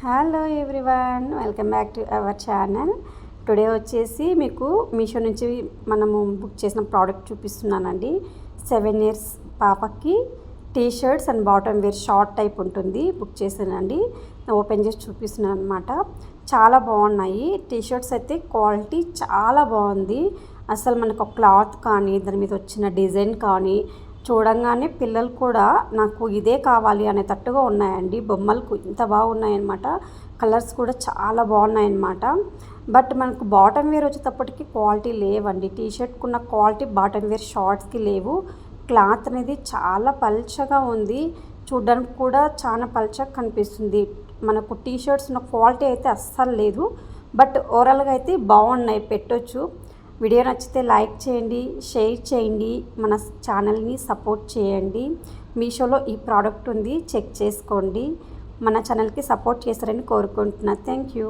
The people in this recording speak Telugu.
Hello everyone, welcome back to our channel. Today వచ్చేసి మీకు మీషో నుంచి మనము బుక్ చేసిన ప్రోడక్ట్ చూపిస్తున్నానండి. 7 years పాపకి T shirts and bottom wear short type ఉంటుంది, బుక్ చేసానండి. ఓపెన్ చేసి చూపిస్తున్నాను అనమాట. చాలా బాగున్నాయి టీ షర్ట్స్ అయితే. క్వాలిటీ చాలా బాగుంది. అసలు మనకు క్లాత్ కానీ దాని మీద వచ్చిన డిజైన్ కానీ చూడంగానే పిల్లలు కూడా నాకు ఇదే కావాలి అనేటట్టుగా ఉన్నాయండి. బొమ్మలకు ఇంత బాగున్నాయన్నమాట. కలర్స్ కూడా చాలా బాగున్నాయన్నమాట. బట్ మనకు బాటమ్ వేర్ వచ్చేటప్పటికి క్వాలిటీ లేవండి. టీ షర్ట్కున్న క్వాలిటీ బాటమ్ వేర్ షార్ట్స్కి లేవు. క్లాత్ అనేది చాలా పల్చగా ఉంది. చూడడానికి కూడా చాలా పల్చగా కనిపిస్తుంది. మనకు టీ షర్ట్స్ ఉన్న క్వాలిటీ అయితే అస్సలు లేదు. బట్ ఓవరాల్గా అయితే బాగున్నాయి, పెట్టొచ్చు. వీడియో నచ్చితే లైక్ చేయండి, షేర్ చేయండి, మన ఛానల్ని సపోర్ట్ చేయండి. మీషోలో ఈ ప్రోడక్ట్ ఉంది, చెక్ చేసుకోండి. మన ఛానల్కి సపోర్ట్ చేస్తారని కోరుకుంటున్నా. Thank you.